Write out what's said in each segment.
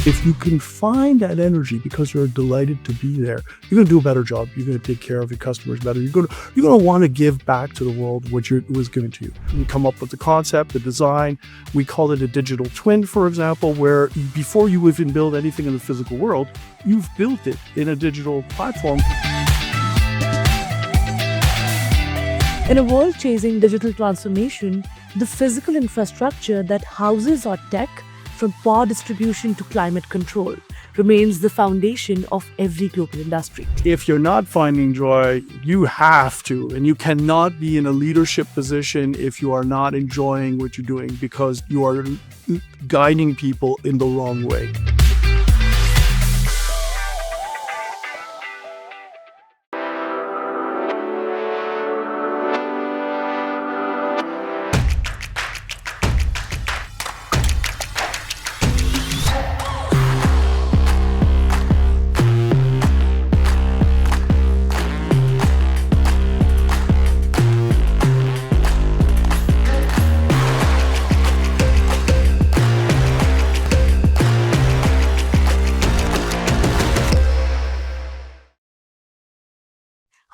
If you can find that energy because you're delighted to be there, you're going to do a better job. You're going to take care of your customers better. You're going to want to give back to the world what was given to you. You come up with the concept, the design. We call it a digital twin, for example, where before you even build anything in the physical world, you've built it in a digital platform. In a world chasing digital transformation, the physical infrastructure that houses our tech, from power distribution to climate control, remains the foundation of every global industry. If you're not finding joy, you have to, and you cannot be in a leadership position if you are not enjoying what you're doing because you are guiding people in the wrong way.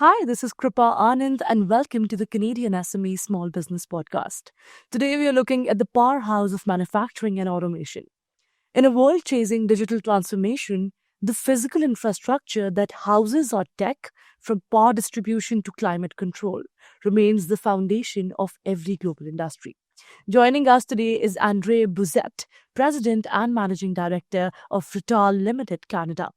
Hi, this is Kripa Anand and welcome to the CanadianSME Small Business Podcast. Today we are looking at the powerhouse of manufacturing and automation. In a world chasing digital transformation, the physical infrastructure that houses our tech, from power distribution to climate control, remains the foundation of every global industry. Joining us today is André Bousette, President and Managing Director of Rittal Limited, Canada.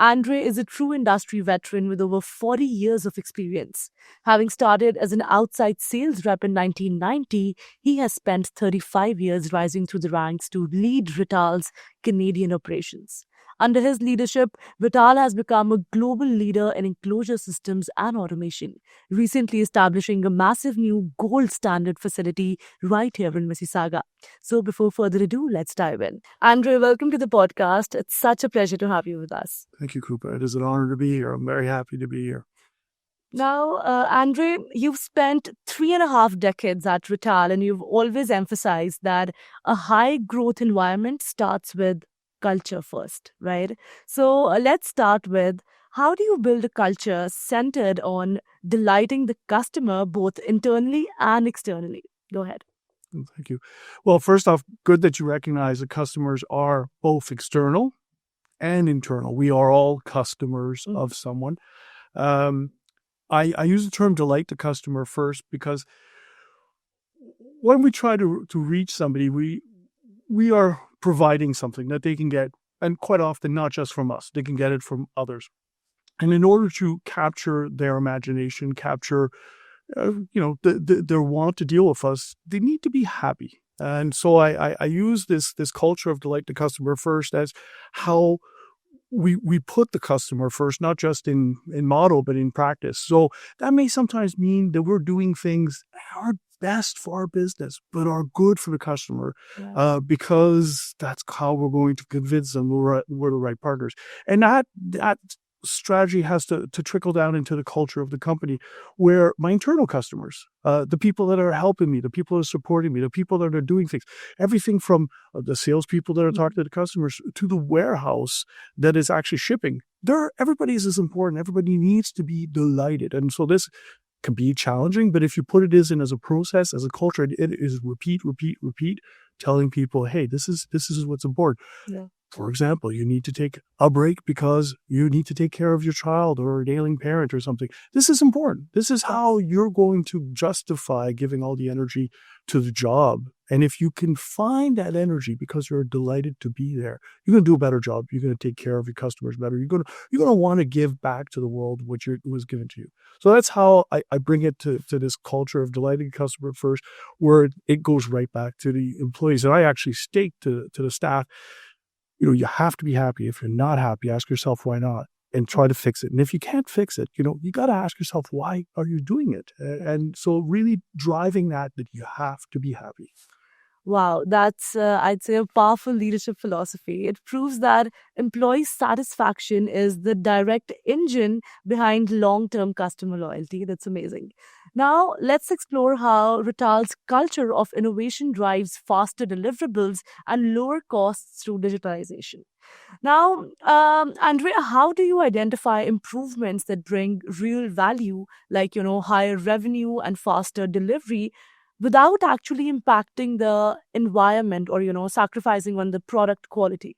André is a true industry veteran with over 40 years of experience. Having started as an outside sales rep in 1990, he has spent 35 years rising through the ranks to lead Rittal's Canadian operations. Under his leadership, Rittal has become a global leader in enclosure systems and automation, recently establishing a massive new gold standard facility right here in Mississauga. So before further ado, let's dive in. André, welcome to the podcast. It's such a pleasure to have you with us. Thank you, Kripa. It is an honor to be here. I'm very happy to be here. Now, André, you've spent 3.5 decades at Rittal, and you've always emphasized that a high growth environment starts with culture first, right? So let's start with, how do you build a culture centered on delighting the customer both internally and externally? Go ahead. Thank you. Well, first off, good that you recognize that customers are both external and internal. We are all customers of someone. I use the term delight the customer first because when we try to reach somebody, we are providing something that they can get, and quite often not just from us, they can get it from others. And in order to capture their imagination, capture their want to deal with us, they need to be happy. And so I use this culture of delight the customer first as how we put the customer first, not just in model, but in practice. So that may sometimes mean that we're doing things that are best for our business, but are good for the customer, because that's how we're going to convince them we're the right partners. And that strategy has to trickle down into the culture of the company, where my internal customers, the people that are helping me, the people that are supporting me, the people that are doing things, everything from the salespeople that are talking to the customers to the warehouse that is actually shipping, everybody is as important. Everybody needs to be delighted. And so this can be challenging, but if you put it in as a process, as a culture, it is repeat, telling people, hey, this is what's important. Yeah. For example, you need to take a break because you need to take care of your child or an ailing parent or something. This is important. This is how you're going to justify giving all the energy to the job. And if you can find that energy because you're delighted to be there, you're going to do a better job. You're going to take care of your customers better. You're going to want to give back to the world what was given to you. So that's how I bring it to this culture of delighting the customer first, where it goes right back to the employees. And I actually state to the staff, you have to be happy. If you're not happy, ask yourself why not, and try to fix it. And if you can't fix it, you got to ask yourself, why are you doing it? And so really driving that you have to be happy. Wow, that's, I'd say, a powerful leadership philosophy. It proves that employee satisfaction is the direct engine behind long term customer loyalty. That's amazing. Now, let's explore how Rittal's culture of innovation drives faster deliverables and lower costs through digitalization. Now, Andrea, how do you identify improvements that bring real value, like, higher revenue and faster delivery, without actually impacting the environment or, sacrificing on the product quality?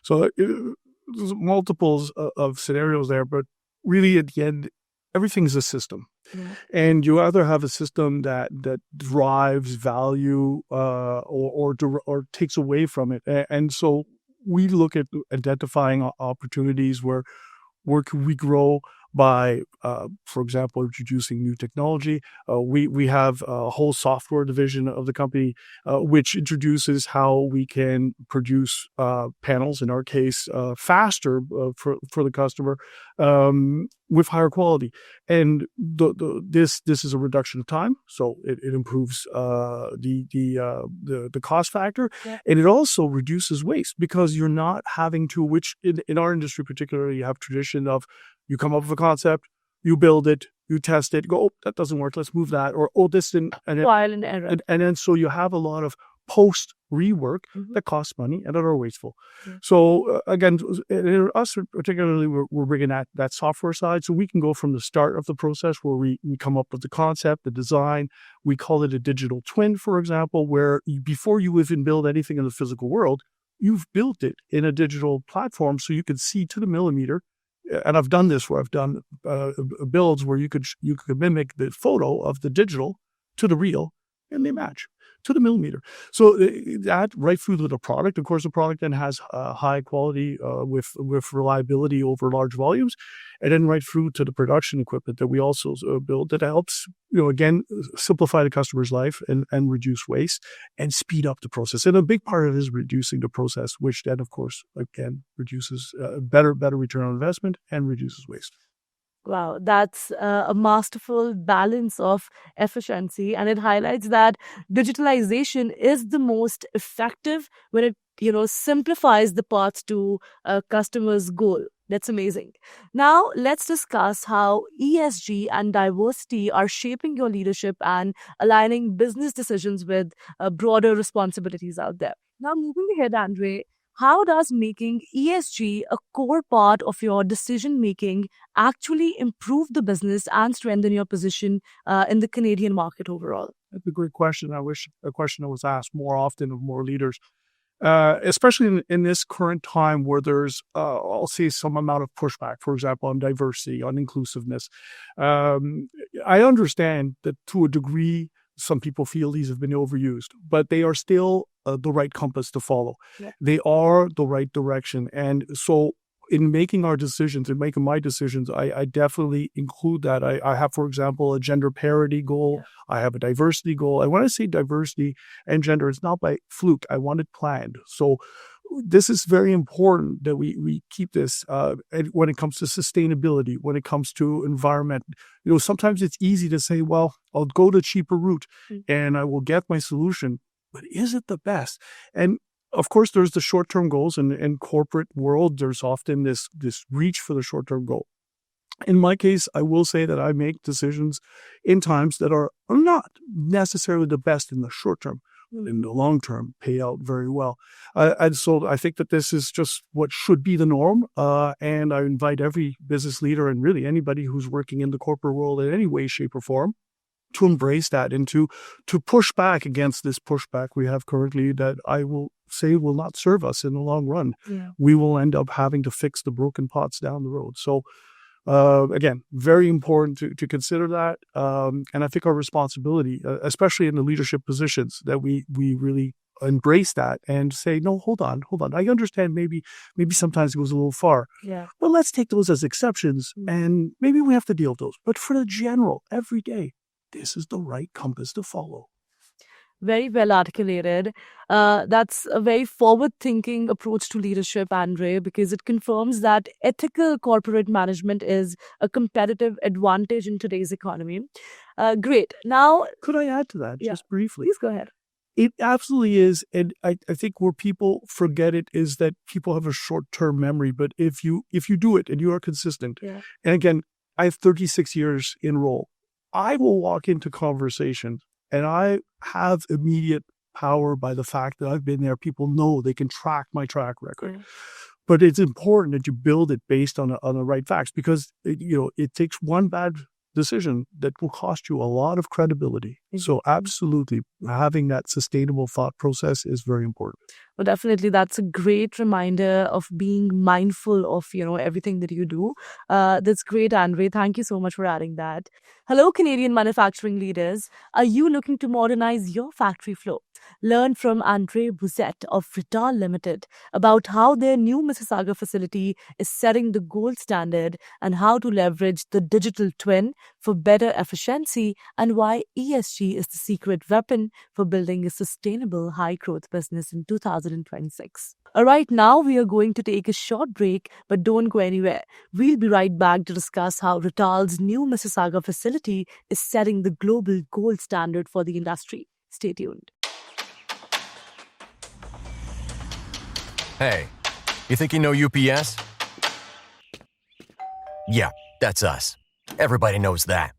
So there's multiples of scenarios there, but really at the end, everything's a system. Yeah. And you either have a system that drives value or takes away from it. And so we look at identifying opportunities where can we grow by, for example, introducing new technology. We have a whole software division of the company which introduces how we can produce panels, in our case, faster for the customer with higher quality. And this is a reduction of time, so it improves the cost factor, and it also reduces waste because you're not having to, which in our industry particularly, you have tradition of you come up with a concept, you build it, you test it, go, oh, that doesn't work, let's move that, or oh, this didn't, Trial and error. And then so you have a lot of post rework that costs money and that are wasteful. So again, us particularly, we're bringing that software side, so we can go from the start of the process where we come up with the concept, the design. We call it a digital twin, for example, where before you even build anything in the physical world, you've built it in a digital platform so you can see to the millimeter. And I've done this where I've done builds where you could mimic the photo of the digital to the real, and they match to the millimeter. So that right through to the product. Of course, the product then has high quality with reliability over large volumes, and then right through to the production equipment that we also build that helps, again, simplify the customer's life and reduce waste and speed up the process. And a big part of it is reducing the process, which then, of course, again, reduces better return on investment and reduces waste. Wow, that's a masterful balance of efficiency, and it highlights that digitalization is the most effective when it simplifies the path to a customer's goal. That's amazing. Now, let's discuss how ESG and diversity are shaping your leadership and aligning business decisions with broader responsibilities out there. Now, moving ahead, Andre, how does making ESG a core part of your decision making actually improve the business and strengthen your position in the Canadian market overall? That's a great question. I wish a question that was asked more often of more leaders. Especially in this current time where there's, I'll say, some amount of pushback, for example, on diversity, on inclusiveness. I understand that to a degree, some people feel these have been overused, but they are still the right compass to follow. Yeah. They are the right direction. And so in making our decisions, in making my decisions, I definitely include that. I have, for example, a gender parity goal. Yeah. I have a diversity goal. And when I say diversity and gender, it's not by fluke. I want it planned. So this is very important that we keep this when it comes to sustainability, when it comes to environment. Sometimes it's easy to say, well, I'll go the cheaper route and I will get my solution. But is it the best? And of course, there's the short-term goals, and in corporate world, there's often this reach for the short-term goal. In my case, I will say that I make decisions in times that are not necessarily the best in the short term. In the long term, pay out very well. And so I think that this is just what should be the norm. And I invite every business leader and really anybody who's working in the corporate world in any way, shape, or form to embrace that and to push back against this pushback we have currently that I will say will not serve us in the long run. Yeah. We will end up having to fix the broken pots down the road. So again, very important to consider that. And I think our responsibility, especially in the leadership positions, that we really embrace that and say, no, hold on. I understand maybe sometimes it goes a little far. Yeah. But let's take those as exceptions and maybe we have to deal with those. But for the general, every day, this is the right compass to follow. Very well articulated. That's a very forward-thinking approach to leadership, Andre, because it confirms that ethical corporate management is a competitive advantage in today's economy. Great. Now, could I add to that just briefly? Please go ahead. It absolutely is. And I think where people forget it is that people have a short-term memory. But if you do it and you are consistent, Yeah. and again, I have 36 years in role, I will walk into conversations and I have immediate power by the fact that I've been there. People know they can track my track record. Yeah. But it's important that you build it based on the right facts, because it takes one bad decision that will cost you a lot of credibility. So absolutely, having that sustainable thought process is very important. Well, definitely, that's a great reminder of being mindful of, everything that you do. That's great, Andre. Thank you so much for adding that. Hello, Canadian manufacturing leaders. Are you looking to modernize your factory flow? Learn from André Bousette of Rittal Limited about how their new Mississauga facility is setting the gold standard and how to leverage the digital twin for better efficiency, and why ESG is the secret weapon for building a sustainable high-growth business in 2026. All right, now we are going to take a short break, but don't go anywhere. We'll be right back to discuss how Rittal's new Mississauga facility is setting the global gold standard for the industry. Stay tuned. Hey, you think you know UPS? Yeah, that's us. Everybody knows that.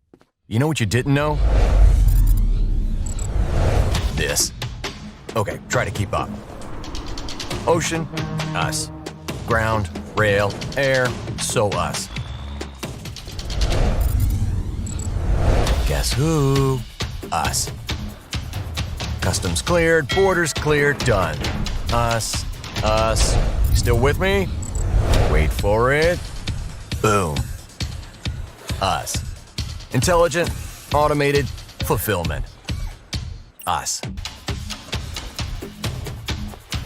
You know what you didn't know? This. Okay, try to keep up. Ocean, us. Ground, rail, air, so us. Guess who? Us. Customs cleared, borders cleared, done. Us. Still with me? Wait for it. Boom. Us. Intelligent, automated, fulfillment. Us.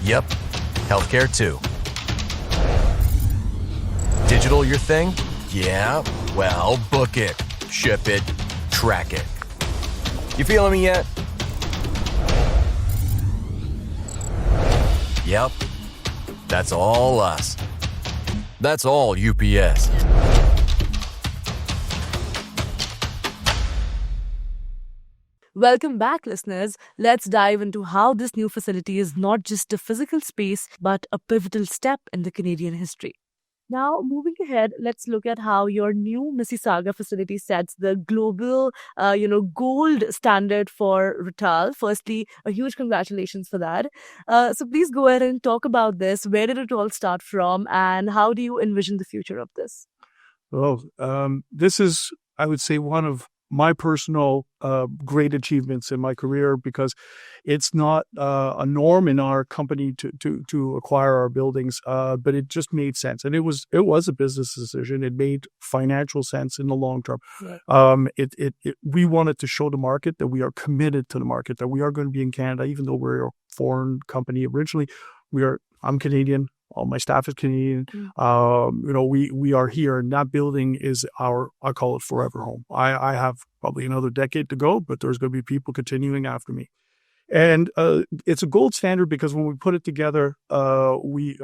Yep. Healthcare too. Digital your thing? Yeah. Well, book it, ship it, track it. You feeling me yet? Yep. That's all us. That's all UPS. Welcome back, listeners. Let's dive into how this new facility is not just a physical space, but a pivotal step in the Canadian history. Now, moving ahead, let's look at how your new Mississauga facility sets the global, gold standard for Rittal. Firstly, a huge congratulations for that. So please go ahead and talk about this. Where did it all start from, and how do you envision the future of this? Well, this is, I would say, one of my personal great achievements in my career, because it's not a norm in our company to acquire our buildings, but it just made sense, and it was a business decision. It made financial sense in the long term. Right. We wanted to show the market that we are committed to the market, that we are going to be in Canada, even though we're a foreign company originally. I'm Canadian. All my staff is Canadian. We are here, and that building is I call it forever home. I have probably another decade to go, but there's going to be people continuing after me. And it's a gold standard because when we put it together, we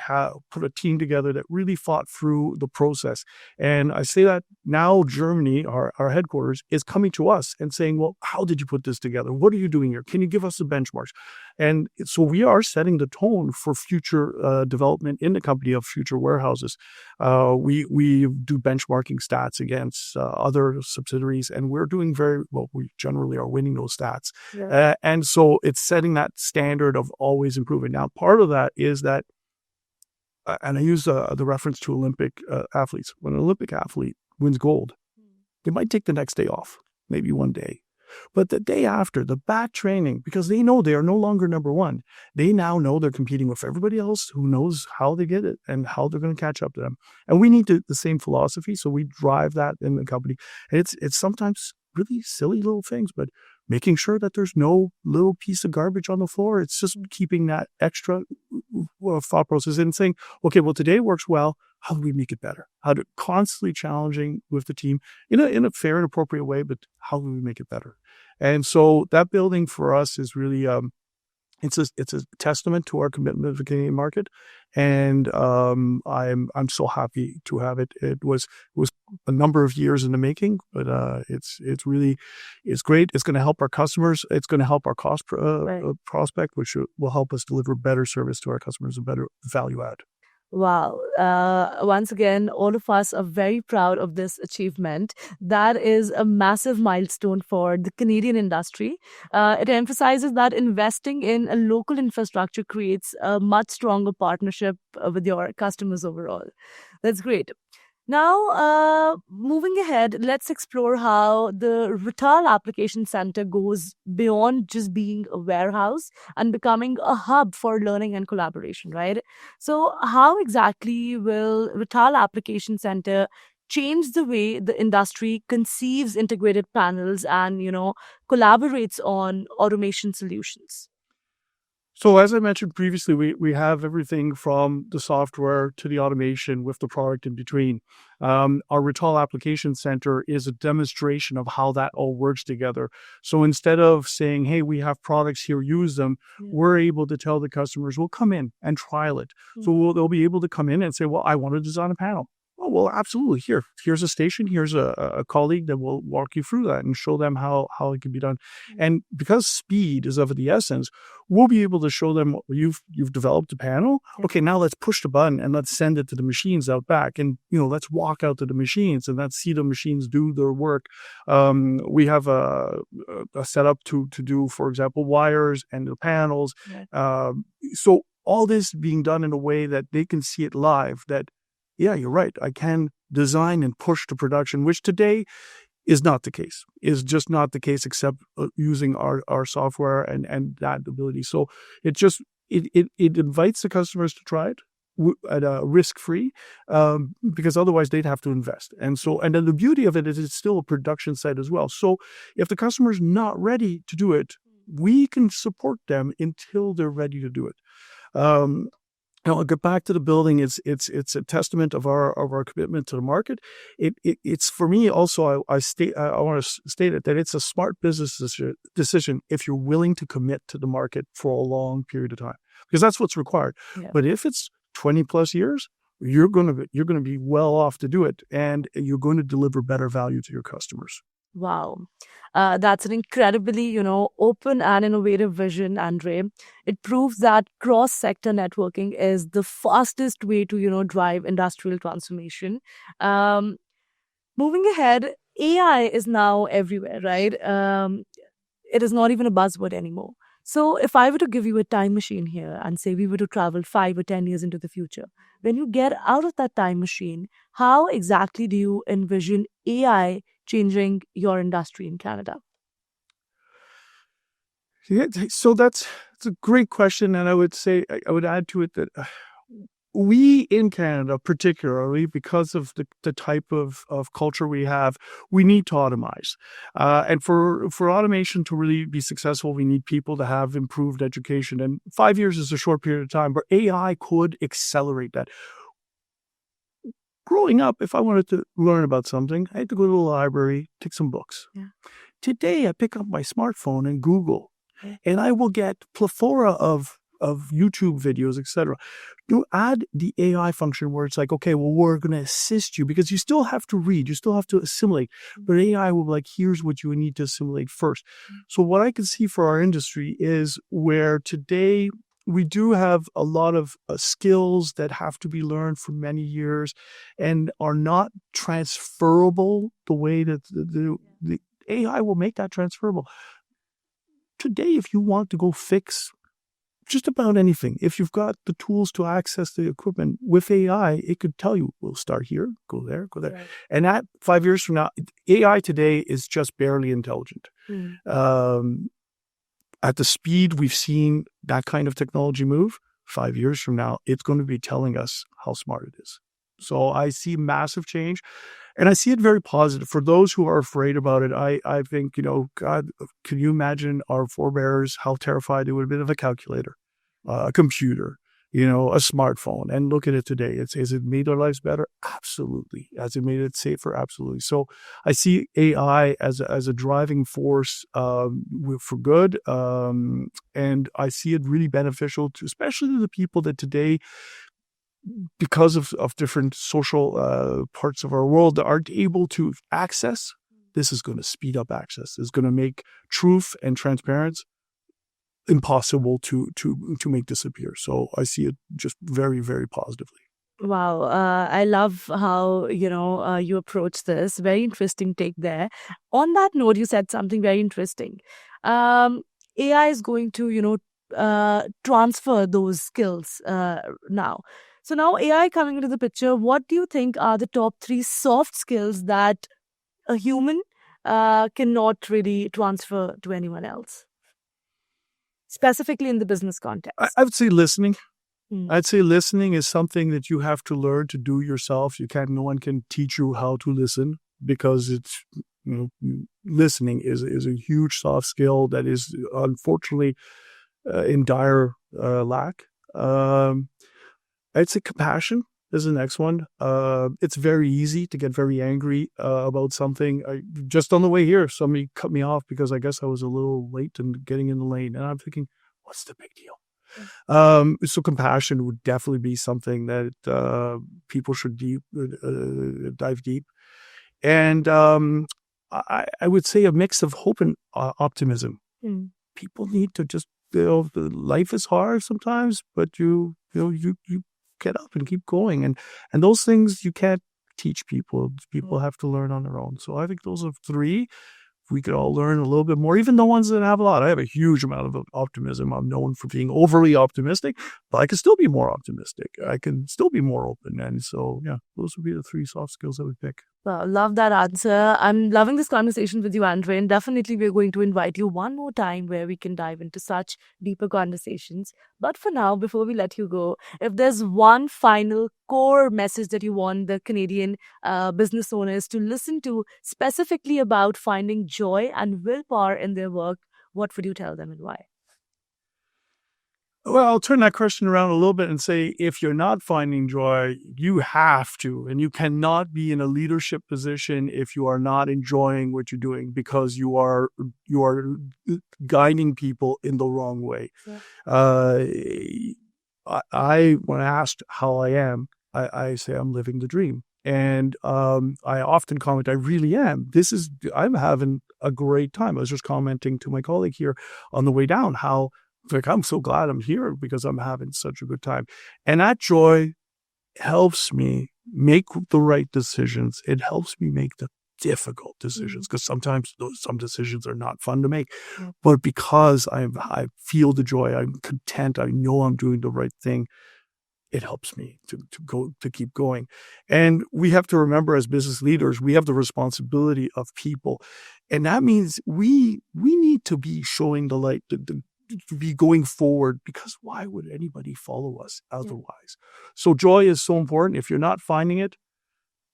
have put a team together that really thought through the process. And I say that now Germany, our headquarters, is coming to us and saying, well, how did you put this together? What are you doing here? Can you give us the benchmarks? And so we are setting the tone for future development in the company of future warehouses. We do benchmarking stats against other subsidiaries, and we're doing very well. We generally are winning those stats. Yeah. And so it's setting that standard of always improving. Now, part of that is that, and I use the reference to Olympic athletes. When an Olympic athlete wins gold, they might take the next day off, maybe one day. But the day after, the back training, because they know they are no longer number one, they now know they're competing with everybody else who knows how they get it and how they're going to catch up to them. And we need the same philosophy, so we drive that in the company. And it's sometimes really silly little things, but making sure that there's no little piece of garbage on the floor. It's just keeping that extra thought process and saying, okay, well, today works well. How do we make it better? How to constantly challenging with the team in a fair and appropriate way, but how do we make it better? And so that building for us is really, it's a testament to our commitment to the Canadian market, and I'm so happy to have it. It was a number of years in the making, but it's great. It's going to help our customers. It's going to help our cost prospect, which will help us deliver better service to our customers and better value add. Wow. Once again, all of us are very proud of this achievement. That is a massive milestone for the Canadian industry. It emphasizes that investing in a local infrastructure creates a much stronger partnership with your customers overall. That's great. Now, moving ahead, let's explore how the Rittal Application Center goes beyond just being a warehouse and becoming a hub for learning and collaboration, right? So, how exactly will Rittal Application Center change the way the industry conceives integrated panels and, collaborates on automation solutions? So as I mentioned previously, we have everything from the software to the automation with the product in between. Our Rittal Application Center is a demonstration of how that all works together. So instead of saying, hey, we have products here, use them, we're able to tell the customers, we'll come in and trial it. So they'll be able to come in and say, well, I want to design a panel. Oh, well, absolutely. Here's a station. Here's a colleague that will walk you through that and show them how it can be done. And because speed is of the essence, we'll be able to show them you've developed a panel. Okay, now let's push the button and let's send it to the machines out back. And, let's walk out to the machines and let's see the machines do their work. We have a setup to do, for example, wires and the panels. So all this being done in a way that they can see it live, that yeah, you're right. I can design and push to production, which today is not the case, is just not the case except using our software and that ability. So it invites the customers to try it at a risk-free, because otherwise they'd have to invest. And then the beauty of it is it's still a production site as well. So if the customer's not ready to do it, we can support them until they're ready to do it. Now, I'll get back to the building. It's a testament of our commitment to the market. It's for me also. I want to state it that it's a smart business decision if you're willing to commit to the market for a long period of time, because that's what's required. Yeah. But if it's 20 plus years, you're going to be well off to do it, and you're going to deliver better value to your customers. Wow. That's an incredibly, open and innovative vision, André. It proves that cross-sector networking is the fastest way to, drive industrial transformation. Moving ahead, AI is now everywhere, right? It is not even a buzzword anymore. So if I were to give you a time machine here and say we were to travel 5 or 10 years into the future, when you get out of that time machine, how exactly do you envision AI changing your industry in Canada? Yeah, so it's a great question, and I would add to it that we in Canada, particularly because of the type of culture we have, we need to automize. And for automation to really be successful, we need people to have improved education. And 5 years is a short period of time, but AI could accelerate that. Growing up, if I wanted to learn about something, I had to go to the library, take some books. Yeah. Today, I pick up my smartphone and Google, and I will get plethora of YouTube videos, etc. You add the AI function where it's like, okay, well, we're going to assist you, because you still have to read, you still have to assimilate, but AI will be like, here's what you need to assimilate first. So what I can see for our industry is where today we do have a lot of skills that have to be learned for many years and are not transferable the way that the AI will make that transferable. Today, if you want to go fix just about anything, if you've got the tools to access the equipment with AI, it could tell you, we'll start here, go there, go there. Right. And that 5 years from now, AI today is just barely intelligent. At the speed we've seen that kind of technology move, 5 years from now, it's going to be telling us how smart it is. So I see massive change, and I see it very positive. For those who are afraid about it, I think, God, can you imagine our forebears, how terrified they would have been of a calculator, a computer, a smartphone, and look at it today. Has it made our lives better? Absolutely. Has it made it safer? Absolutely. So I see AI as a driving force for good, and I see it really beneficial to, especially to the people that today, because of different social parts of our world, that aren't able to access. This is going to speed up access. It's going to make truth and transparency impossible to make disappear. So I see it just very, very positively. Wow, I love how you approach this. Very interesting take there. On that note, you said something very interesting. AI is going to transfer those skills now. So now AI coming into the picture, what do you think are the top 3 soft skills that a human cannot really transfer to anyone else? Specifically in the business context. I would say listening. I'd say listening is something that you have to learn to do yourself. No one can teach you how to listen, because it's, listening is a huge soft skill that is unfortunately in dire lack. I'd say compassion is the next one. It's very easy to get very angry about something. Just on the way here, somebody cut me off because I guess I was a little late in getting in the lane. And I'm thinking, what's the big deal? So compassion would definitely be something that people should dive deep. And I would say a mix of hope and optimism. People need to just, life is hard sometimes, but you get up and keep going. And those things you can't teach people. People have to learn on their own. So I think those are 3. If we could all learn a little bit more, even the ones that have a lot. I have a huge amount of optimism. I'm known for being overly optimistic, but I can still be more optimistic. I can still be more open. And so, yeah, those would be the 3 soft skills I would pick. Well, love that answer. I'm loving this conversation with you, André, and definitely we're going to invite you one more time where we can dive into such deeper conversations. But for now, before we let you go, if there's one final core message that you want the Canadian business owners to listen to specifically about finding joy and willpower in their work, what would you tell them and why? Well, I'll turn that question around a little bit and say, if you're not finding joy, you have to, and you cannot be in a leadership position if you are not enjoying what you're doing, because you are guiding people in the wrong way. Yeah. When asked how I am, I say I'm living the dream. And I often comment, I really am. I'm having a great time. I was just commenting to my colleague here on the way down how, I'm so glad I'm here because I'm having such a good time. And that joy helps me make the right decisions. It helps me make the difficult decisions, because sometimes some decisions are not fun to make. But because I feel the joy, I'm content, I know I'm doing the right thing, it helps me to keep going. And we have to remember, as business leaders, we have the responsibility of people. And that means we need to be showing the light, to be going forward, because why would anybody follow us otherwise? Yeah. So joy is so important. If you're not finding it,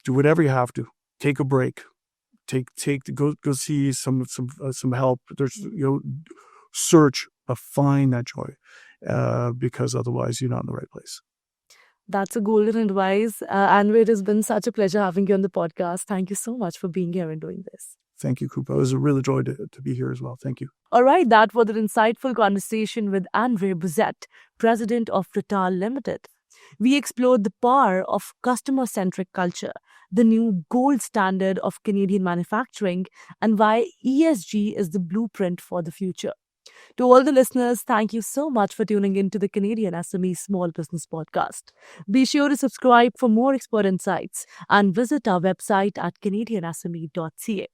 do whatever you have to. Take a break. Go see some help. There's search, find that joy, because otherwise you're not in the right place. That's a golden advice. André, it has been such a pleasure having you on the podcast. Thank you so much for being here and doing this. Thank you, Kripa. It was a real joy to be here as well. Thank you. All right, that was an insightful conversation with André Bousette, President of Rittal Limited. We explored the power of customer-centric culture, the new gold standard of Canadian manufacturing, and why ESG is the blueprint for the future. To all the listeners, thank you so much for tuning in to the Canadian SME Small Business Podcast. Be sure to subscribe for more expert insights and visit our website at CanadianSME.ca.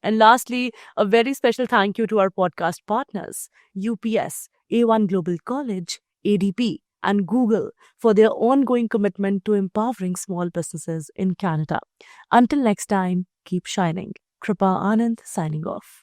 And lastly, a very special thank you to our podcast partners, UPS, A1 Global College, ADP, and Google for their ongoing commitment to empowering small businesses in Canada. Until next time, keep shining. Kripa Anand signing off.